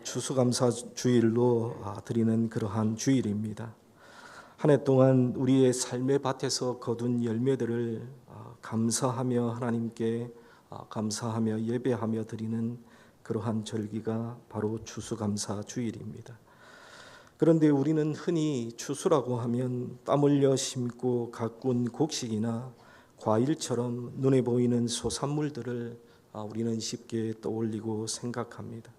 추수감사 주일로 드리는 그러한 주일입니다. 한 해 동안 우리의 삶의 밭에서 거둔 열매들을 감사하며 하나님께 감사하며 예배하며 드리는 그러한 절기가 바로 추수감사 주일입니다. 그런데 우리는 흔히 추수라고 하면 땀 흘려 심고 가꾼 곡식이나 과일처럼 눈에 보이는 소산물들을 우리는 쉽게 떠올리고 생각합니다.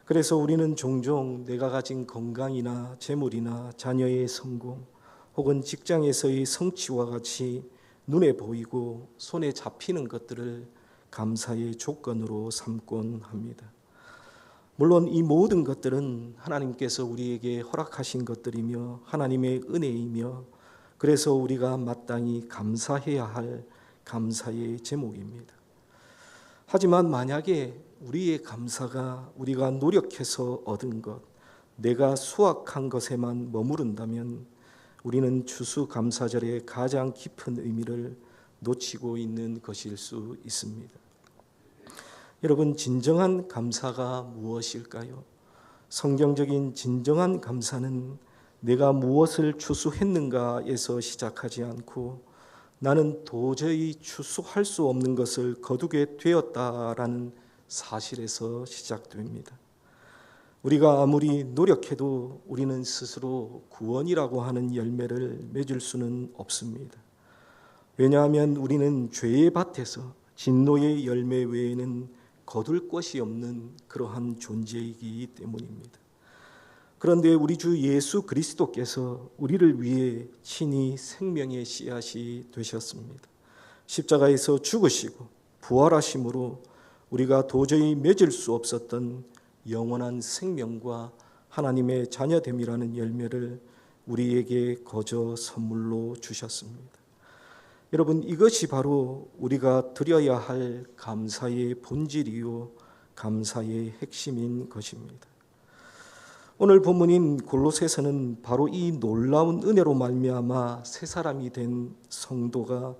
그래서 우리는 종종 내가 가진 건강이나 재물이나 자녀의 성공 혹은 직장에서의 성취와 같이 눈에 보이고 손에 잡히는 것들을 감사의 조건으로 삼곤 합니다. 물론 이 모든 것들은 하나님께서 우리에게 허락하신 것들이며 하나님의 은혜이며 그래서 우리가 마땅히 감사해야 할 감사의 제목입니다. 하지만 만약에 우리의 감사가 우리가 노력해서 얻은 것, 내가 수확한 것에만 머무른다면 우리는 추수감사절의 가장 깊은 의미를 놓치고 있는 것일 수 있습니다. 여러분, 진정한 감사가 무엇일까요? 성경적인 진정한 감사는 내가 무엇을 추수했는가에서 시작하지 않고 나는 도저히 추수할 수 없는 것을 거두게 되었다라는 사실에서 시작됩니다. 우리가 아무리 노력해도 우리는 스스로 구원이라고 하는 열매를 맺을 수는 없습니다. 왜냐하면 우리는 죄의 밭에서 진노의 열매 외에는 거둘 것이 없는 그러한 존재이기 때문입니다. 그런데 우리 주 예수 그리스도께서 우리를 위해 친히 생명의 씨앗이 되셨습니다. 십자가에서 죽으시고 부활하심으로 우리가 도저히 맺을 수 없었던 영원한 생명과 하나님의 자녀됨이라는 열매를 우리에게 거저 선물로 주셨습니다. 여러분, 이것이 바로 우리가 드려야 할 감사의 본질이요 감사의 핵심인 것입니다. 오늘 본문인 골로새서는 바로 이 놀라운 은혜로 말미암아 새 사람이 된 성도가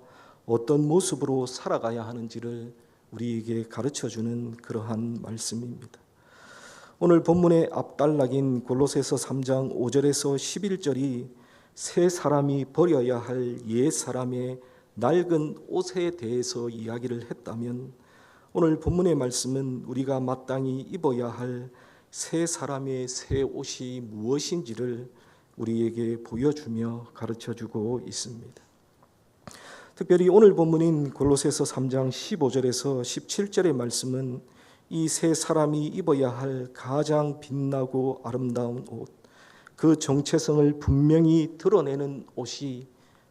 어떤 모습으로 살아가야 하는지를 우리에게 가르쳐주는 그러한 말씀입니다. 오늘 본문의 앞단락인 골로새서 3장 5절에서 11절이 새 사람이 버려야 할 옛 사람의 낡은 옷에 대해서 이야기를 했다면 오늘 본문의 말씀은 우리가 마땅히 입어야 할 새 사람의 새 옷이 무엇인지를 우리에게 보여주며 가르쳐주고 있습니다. 특별히 오늘 본문인 골로새서 3장 15절에서 17절의 말씀은 이 새 사람이 입어야 할 가장 빛나고 아름다운 옷, 그 정체성을 분명히 드러내는 옷이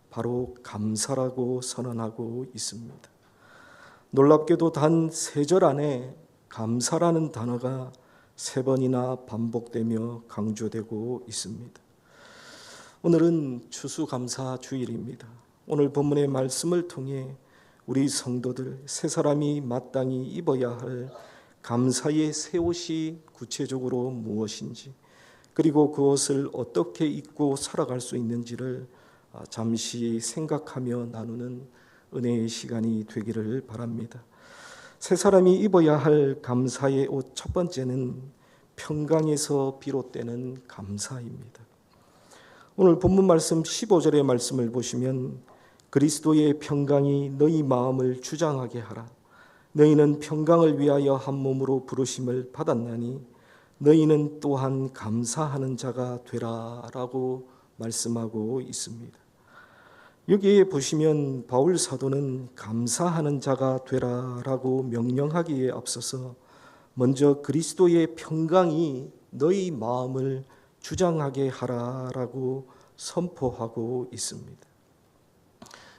바로 감사라고 선언하고 있습니다. 놀랍게도 단 3절 안에 감사라는 단어가 3번이나 반복되며 강조되고 있습니다. 오늘은 추수감사 주일입니다. 오늘 본문의 말씀을 통해 우리 성도들 새 사람이 마땅히 입어야 할 감사의 새 옷이 구체적으로 무엇인지 그리고 그것을 어떻게 입고 살아갈 수 있는지를 잠시 생각하며 나누는 은혜의 시간이 되기를 바랍니다. 새 사람이 입어야 할 감사의 옷 첫 번째는 평강에서 비롯되는 감사입니다. 오늘 본문 말씀 15절의 말씀을 보시면 그리스도의 평강이 너희 마음을 주장하게 하라. 너희는 평강을 위하여 한 몸으로 부르심을 받았나니 너희는 또한 감사하는 자가 되라라고 말씀하고 있습니다. 여기에 보시면 바울 사도는 감사하는 자가 되라라고 명령하기에 앞서서 먼저 그리스도의 평강이 너희 마음을 주장하게 하라라고 선포하고 있습니다.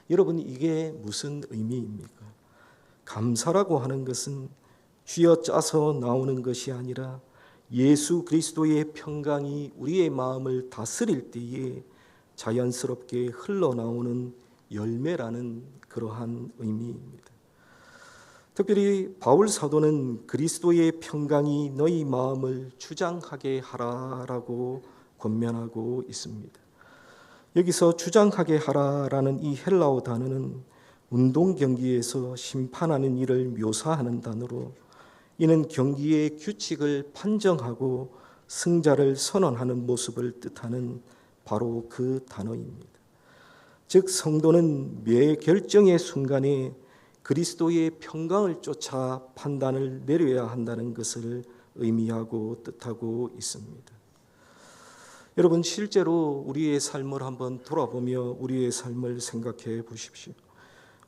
여러분, 이게 무슨 의미입니까? 감사라고 하는 것은 쥐어짜서 나오는 것이 아니라 예수 그리스도의 평강이 우리의 마음을 다스릴 때에 자연스럽게 흘러나오는 열매라는 그러한 의미입니다. 특별히 바울 사도는 그리스도의 평강이 너희 마음을 주장하게 하라라고 권면하고 있습니다. 여기서 주장하게 하라라는 이 헬라어 단어는 운동 경기에서 심판하는 일을 묘사하는 단어로 이는 경기의 규칙을 판정하고 승자를 선언하는 모습을 뜻하는 바로 그 단어입니다. 즉 성도는 매 결정의 순간에 그리스도의 평강을 쫓아 판단을 내려야 한다는 것을 의미하고 뜻하고 있습니다. 여러분, 실제로 우리의 삶을 한번 돌아보며 우리의 삶을 생각해 보십시오.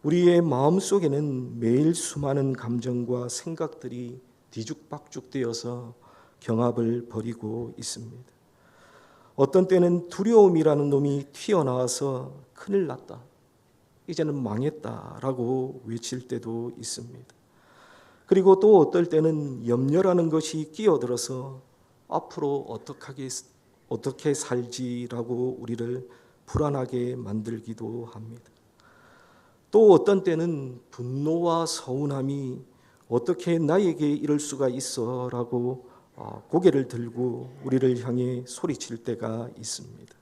우리의 마음속에는 매일 수많은 감정과 생각들이 뒤죽박죽되어서 경합을 벌이고 있습니다. 어떤 때는 두려움이라는 놈이 튀어나와서 큰일 났다, 이제는 망했다라고 외칠 때도 있습니다. 그리고 또 어떨 때는 염려라는 것이 끼어들어서 앞으로 어떻게 살지라고 우리를 불안하게 만들기도 합니다. 또 어떤 때는 분노와 서운함이 어떻게 나에게 이럴 수가 있어 라고 고개를 들고 우리를 향해 소리칠 때가 있습니다.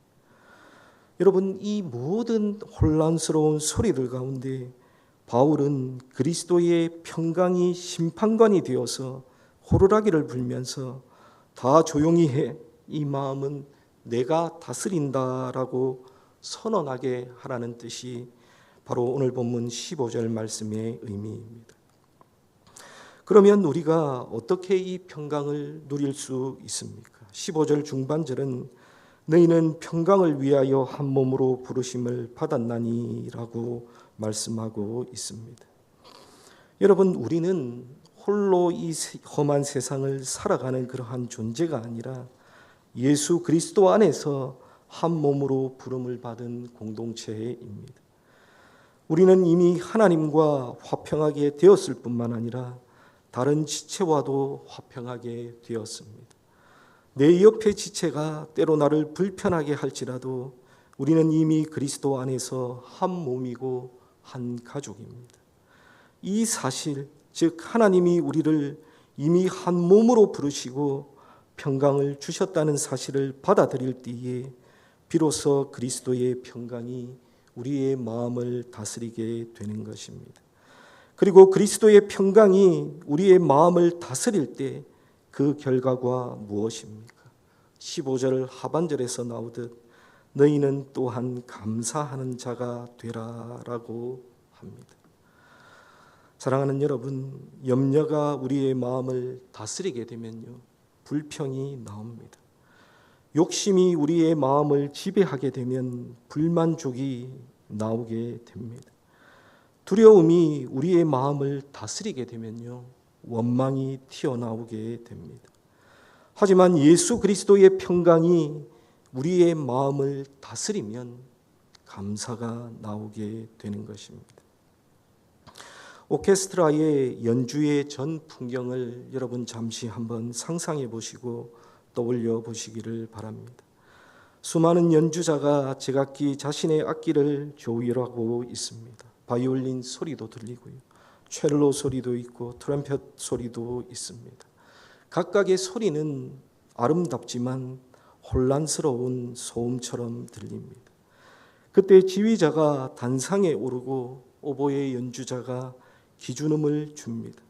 여러분, 이 모든 혼란스러운 소리들 가운데 바울은 그리스도의 평강이 심판관이 되어서 호루라기를 불면서 다 조용히 해, 이 마음은 내가 다스린다라고 선언하게 하라는 뜻이 바로 오늘 본문 15절 말씀의 의미입니다. 그러면 우리가 어떻게 이 평강을 누릴 수 있습니까? 15절 중반절은 너희는 평강을 위하여 한 몸으로 부르심을 받았나니라고 말씀하고 있습니다. 여러분, 우리는 홀로 이 험한 세상을 살아가는 그러한 존재가 아니라 예수 그리스도 안에서 한 몸으로 부름을 받은 공동체입니다. 우리는 이미 하나님과 화평하게 되었을 뿐만 아니라 다른 지체와도 화평하게 되었습니다. 내 옆의 지체가 때로 나를 불편하게 할지라도 우리는 이미 그리스도 안에서 한 몸이고 한 가족입니다. 이 사실, 즉 하나님이 우리를 이미 한 몸으로 부르시고 평강을 주셨다는 사실을 받아들일 때에 비로소 그리스도의 평강이 우리의 마음을 다스리게 되는 것입니다. 그리고 그리스도의 평강이 우리의 마음을 다스릴 때 그 결과가 무엇입니까? 15절 하반절에서 나오듯 너희는 또한 감사하는 자가 되라라고 합니다. 사랑하는 여러분, 염려가 우리의 마음을 다스리게 되면요, 불평이 나옵니다. 욕심이 우리의 마음을 지배하게 되면 불만족이 나오게 됩니다. 두려움이 우리의 마음을 다스리게 되면요, 원망이 튀어나오게 됩니다. 하지만 예수 그리스도의 평강이 우리의 마음을 다스리면 감사가 나오게 되는 것입니다. 오케스트라의 연주의 전 풍경을 여러분 잠시 한번 상상해 보시고 떠올려 보시기를 바랍니다. 수많은 연주자가 제각기 자신의 악기를 조율하고 있습니다. 바이올린 소리도 들리고요, 첼로 소리도 있고 트럼펫 소리도 있습니다. 각각의 소리는 아름답지만 혼란스러운 소음처럼 들립니다. 그때 지휘자가 단상에 오르고 오보에 연주자가 기준음을 줍니다.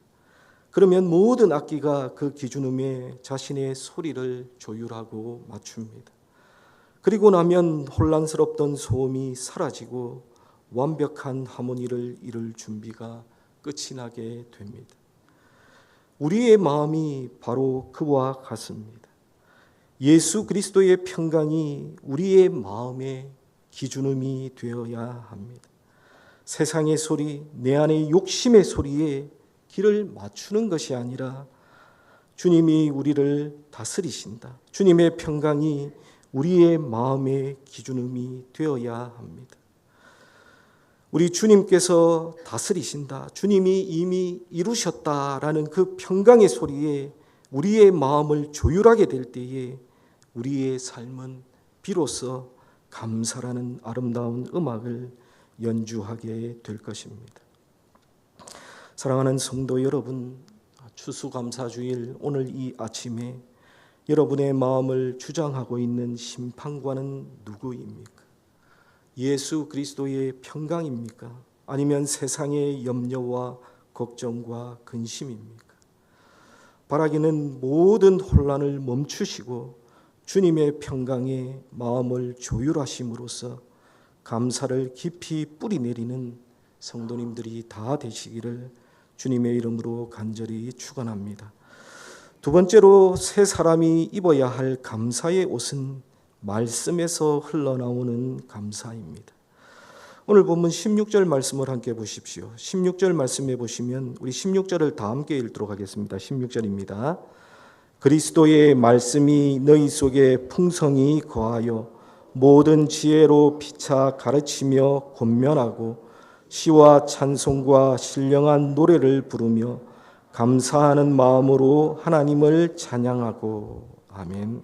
그러면 모든 악기가 그 기준음에 자신의 소리를 조율하고 맞춥니다. 그리고 나면 혼란스럽던 소음이 사라지고 완벽한 하모니를 이룰 준비가 끝이 나게 됩니다. 우리의 마음이 바로 그와 같습니다. 예수 그리스도의 평강이 우리의 마음의 기준음이 되어야 합니다. 세상의 소리, 내 안의 욕심의 소리에 길을 맞추는 것이 아니라 주님이 우리를 다스리신다, 주님의 평강이 우리의 마음의 기준음이 되어야 합니다. 우리 주님께서 다스리신다, 주님이 이미 이루셨다라는 그 평강의 소리에 우리의 마음을 조율하게 될 때에 우리의 삶은 비로소 감사라는 아름다운 음악을 연주하게 될 것입니다. 사랑하는 성도 여러분, 추수감사주일 오늘 이 아침에 여러분의 마음을 주장하고 있는 심판관은 누구입니까? 예수 그리스도의 평강입니까? 아니면 세상의 염려와 걱정과 근심입니까? 바라기는 모든 혼란을 멈추시고 주님의 평강에 마음을 조율하심으로써 감사를 깊이 뿌리내리는 성도님들이 다 되시기를 주님의 이름으로 간절히 축원합니다. 두 번째로 새 사람이 입어야 할 감사의 옷은 말씀에서 흘러나오는 감사입니다. 오늘 본문 16절 말씀을 함께 보십시오. 16절 말씀에 보시면 우리 16절을 다 함께 읽도록 하겠습니다. 16절입니다. 그리스도의 말씀이 너희 속에 풍성히 거하여 모든 지혜로 피차 가르치며 권면하고 시와 찬송과 신령한 노래를 부르며 감사하는 마음으로 하나님을 찬양하고. 아멘.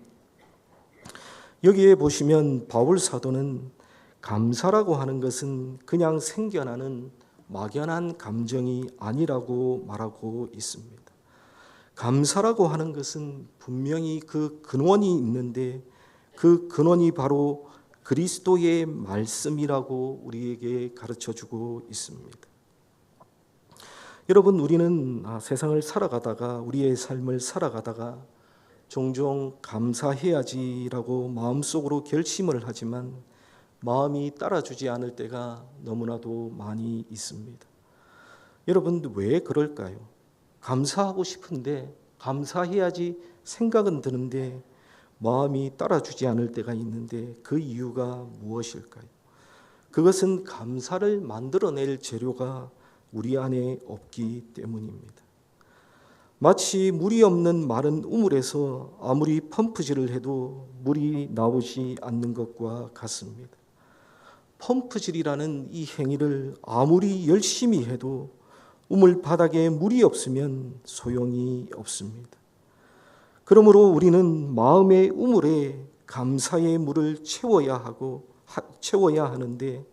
여기에 보시면 바울 사도는 감사라고 하는 것은 그냥 생겨나는 막연한 감정이 아니라고 말하고 있습니다. 감사라고 하는 것은 분명히 그 근원이 있는데 그 근원이 바로 그리스도의 말씀이라고 우리에게 가르쳐주고 있습니다. 여러분, 우리는 세상을 살아가다가 우리의 삶을 살아가다가 종종 감사해야지라고 마음속으로 결심을 하지만 마음이 따라주지 않을 때가 너무나도 많이 있습니다. 여러분, 왜 그럴까요? 감사하고 싶은데 감사해야지 생각은 드는데 마음이 따라주지 않을 때가 있는데 그 이유가 무엇일까요? 그것은 감사를 만들어낼 재료가 우리 안에 없기 때문입니다. 마치 물이 없는 마른 우물에서 아무리 펌프질을 해도 물이 나오지 않는 것과 같습니다. 펌프질이라는 이 행위를 아무리 열심히 해도 우물 바닥에 물이 없으면 소용이 없습니다. 그러므로 우리는 마음의 우물에 감사의 물을 채워야 하는데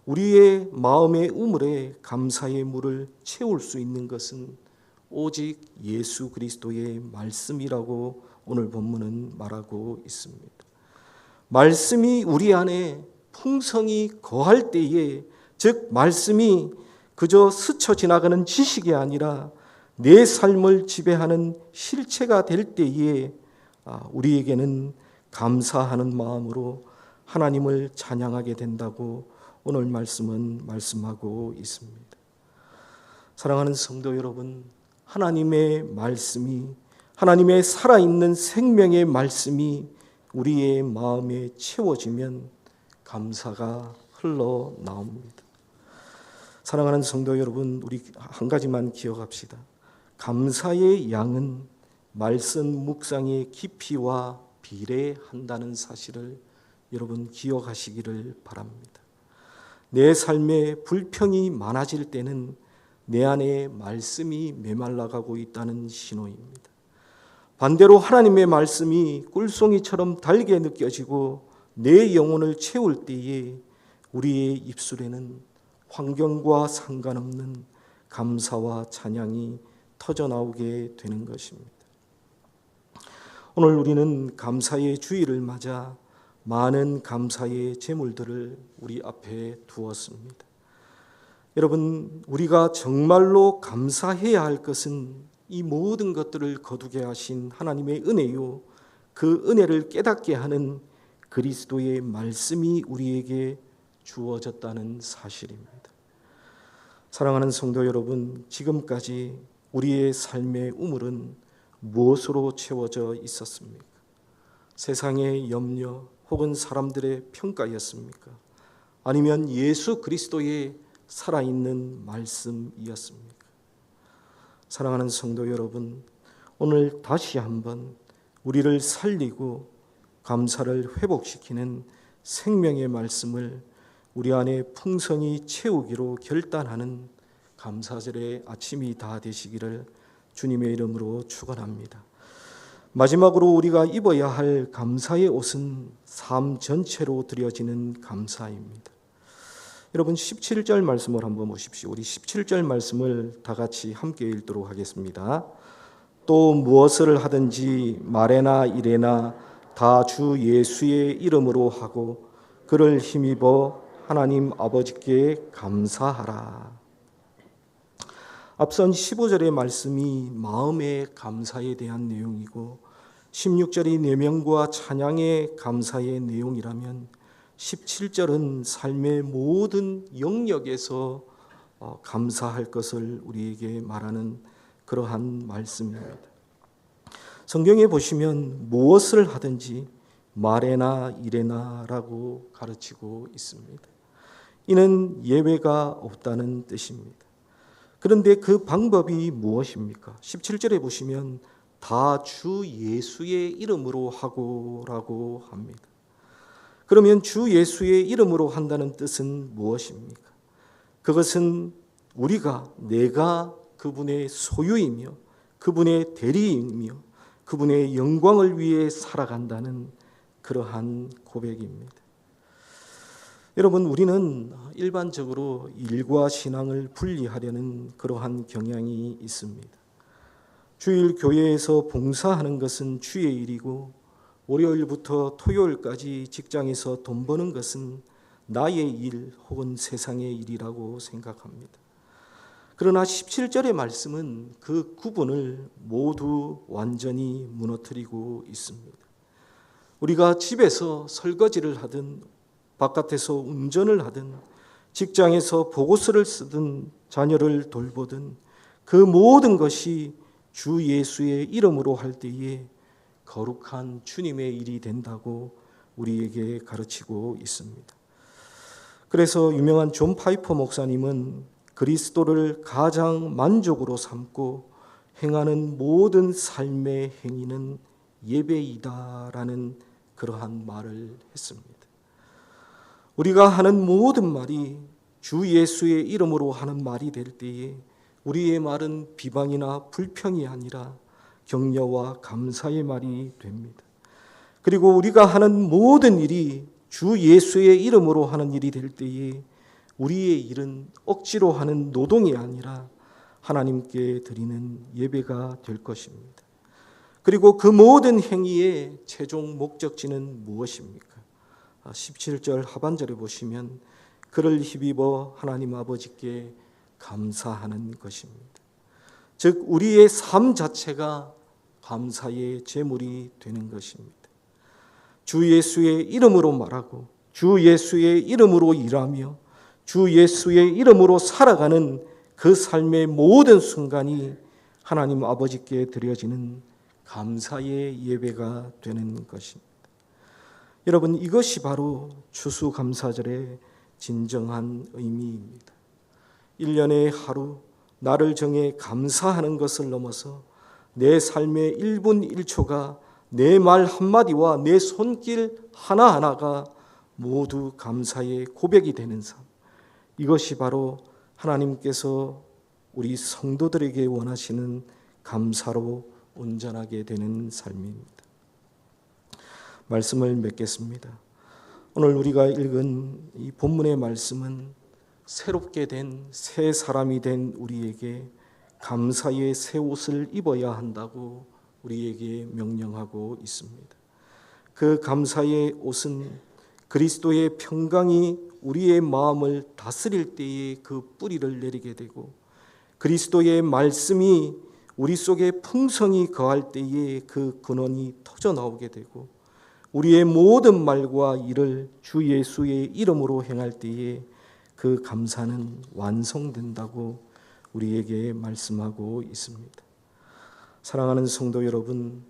우리의 마음의 우물에 감사의 물을 채울 수 있는 것은 오직 예수 그리스도의 말씀이라고 오늘 본문은 말하고 있습니다. 말씀이 우리 안에 풍성히 거할 때에, 즉 말씀이 그저 스쳐 지나가는 지식이 아니라 내 삶을 지배하는 실체가 될 때에 우리에게는 감사하는 마음으로 하나님을 찬양하게 된다고 오늘 말씀은 말씀하고 있습니다. 사랑하는 성도 여러분, 하나님의 말씀이, 하나님의 살아있는 생명의 말씀이 우리의 마음에 채워지면 감사가 흘러나옵니다. 사랑하는 성도 여러분, 우리 한 가지만 기억합시다. 감사의 양은 말씀 묵상의 깊이와 비례한다는 사실을 여러분 기억하시기를 바랍니다. 내 삶에 불평이 많아질 때는 내 안에 말씀이 메말라가고 있다는 신호입니다. 반대로 하나님의 말씀이 꿀송이처럼 달게 느껴지고 내 영혼을 채울 때에 우리의 입술에는 환경과 상관없는 감사와 찬양이 터져나오게 되는 것입니다. 오늘 우리는 감사의 주일을 맞아 많은 감사의 제물들을 우리 앞에 두었습니다. 여러분, 우리가 정말로 감사해야 할 것은 이 모든 것들을 거두게 하신 하나님의 은혜요, 그 은혜를 깨닫게 하는 그리스도의 말씀이 우리에게 주어졌다는 사실입니다. 사랑하는 성도 여러분, 지금까지 우리의 삶의 우물은 무엇으로 채워져 있었습니까? 세상의 염려 혹은 사람들의 평가였습니까? 아니면 예수 그리스도의 살아있는 말씀이었습니까? 사랑하는 성도 여러분, 오늘 다시 한번 우리를 살리고 감사를 회복시키는 생명의 말씀을 우리 안에 풍성히 채우기로 결단하는 감사절의 아침이 다 되시기를 주님의 이름으로 축원합니다. 마지막으로 우리가 입어야 할 감사의 옷은 삶 전체로 드려지는 감사입니다. 여러분 17절 말씀을 한번 보십시오. 우리 17절 말씀을 다 같이 함께 읽도록 하겠습니다. 또 무엇을 하든지 말에나 일에나 다 주 예수의 이름으로 하고 그를 힘입어 하나님 아버지께 감사하라. 앞선 15절의 말씀이 마음의 감사에 대한 내용이고 16절이 내면과 찬양의 감사의 내용이라면 17절은 삶의 모든 영역에서 감사할 것을 우리에게 말하는 그러한 말씀입니다. 성경에 보시면 무엇을 하든지 말에나 일에나 라고 가르치고 있습니다. 이는 예외가 없다는 뜻입니다. 그런데 그 방법이 무엇입니까? 17절에 보시면 다 주 예수의 이름으로 하고라고 합니다. 그러면 주 예수의 이름으로 한다는 뜻은 무엇입니까? 그것은 내가 그분의 소유이며 그분의 대리이며 그분의 영광을 위해 살아간다는 그러한 고백입니다. 여러분, 우리는 일반적으로 일과 신앙을 분리하려는 그러한 경향이 있습니다. 주일 교회에서 봉사하는 것은 주의 일이고 월요일부터 토요일까지 직장에서 돈 버는 것은 나의 일 혹은 세상의 일이라고 생각합니다. 그러나 17절의 말씀은 그 구분을 모두 완전히 무너뜨리고 있습니다. 우리가 집에서 설거지를 하든 바깥에서 운전을 하든 직장에서 보고서를 쓰든 자녀를 돌보든 그 모든 것이 주 예수의 이름으로 할 때에 거룩한 주님의 일이 된다고 우리에게 가르치고 있습니다. 그래서 유명한 존 파이퍼 목사님은 그리스도를 가장 만족으로 삼고 행하는 모든 삶의 행위는 예배이다라는 그러한 말을 했습니다. 우리가 하는 모든 말이 주 예수의 이름으로 하는 말이 될 때에 우리의 말은 비방이나 불평이 아니라 격려와 감사의 말이 됩니다. 그리고 우리가 하는 모든 일이 주 예수의 이름으로 하는 일이 될 때에 우리의 일은 억지로 하는 노동이 아니라 하나님께 드리는 예배가 될 것입니다. 그리고 그 모든 행위의 최종 목적지는 무엇입니까? 17절 하반절에 보시면 그를 힘입어 하나님 아버지께 감사하는 것입니다. 즉 우리의 삶 자체가 감사의 제물이 되는 것입니다. 주 예수의 이름으로 말하고 주 예수의 이름으로 일하며 주 예수의 이름으로 살아가는 그 삶의 모든 순간이 하나님 아버지께 드려지는 감사의 예배가 되는 것입니다. 여러분, 이것이 바로 추수감사절의 진정한 의미입니다. 1년에 하루 나를 정해 감사하는 것을 넘어서 내 삶의 1분 1초가 내 말 한마디와 내 손길 하나하나가 모두 감사의 고백이 되는 삶. 이것이 바로 하나님께서 우리 성도들에게 원하시는 감사로 온전하게 되는 삶입니다. 말씀을 맺겠습니다. 오늘 우리가 읽은 이 본문의 말씀은 새롭게 된 새 사람이 된 우리에게 감사의 새 옷을 입어야 한다고 우리에게 명령하고 있습니다. 그 감사의 옷은 그리스도의 평강이 우리의 마음을 다스릴 때에 그 뿌리를 내리게 되고 그리스도의 말씀이 우리 속에 풍성히 거할 때에 그 근원이 터져 나오게 되고 우리의 모든 말과 일을 주 예수의 이름으로 행할 때에 그 감사는 완성된다고 우리에게 말씀하고 있습니다. 사랑하는 성도 여러분,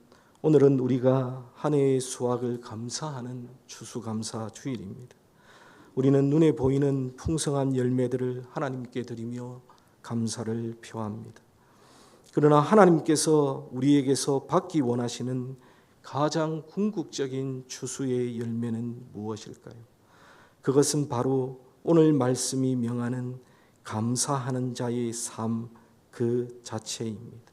오늘은 우리가 한 해의 수확을 감사하는 추수감사 주일입니다. 우리는 눈에 보이는 풍성한 열매들을 하나님께 드리며 감사를 표합니다. 그러나 하나님께서 우리에게서 받기 원하시는 가장 궁극적인 추수의 열매는 무엇일까요? 그것은 바로 오늘 말씀이 명하는 감사하는 자의 삶 그 자체입니다.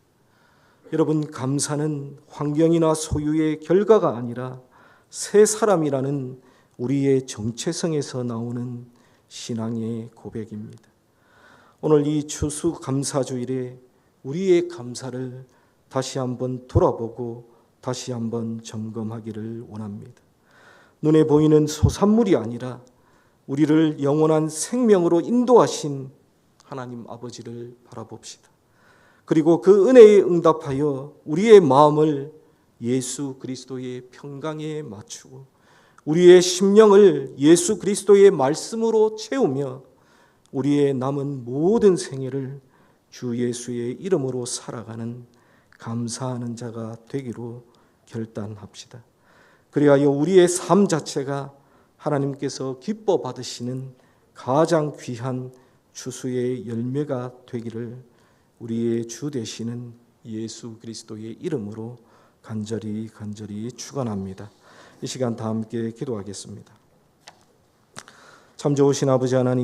여러분, 감사는 환경이나 소유의 결과가 아니라 새 사람이라는 우리의 정체성에서 나오는 신앙의 고백입니다. 오늘 이 추수감사주일에 우리의 감사를 다시 한번 돌아보고 다시 한번 점검하기를 원합니다. 눈에 보이는 소산물이 아니라 우리를 영원한 생명으로 인도하신 하나님 아버지를 바라봅시다. 그리고 그 은혜에 응답하여 우리의 마음을 예수 그리스도의 평강에 맞추고 우리의 심령을 예수 그리스도의 말씀으로 채우며 우리의 남은 모든 생애를 주 예수의 이름으로 살아가는 감사하는 자가 되기로 결단합시다. 그리하여 우리의 삶 자체가 하나님께서 기뻐 받으시는 가장 귀한 추수의 열매가 되기를 우리의 주 되시는 예수 그리스도의 이름으로 간절히 축원합니다. 이 시간 다 함께 기도하겠습니다. 참 좋으신 아버지 하나님,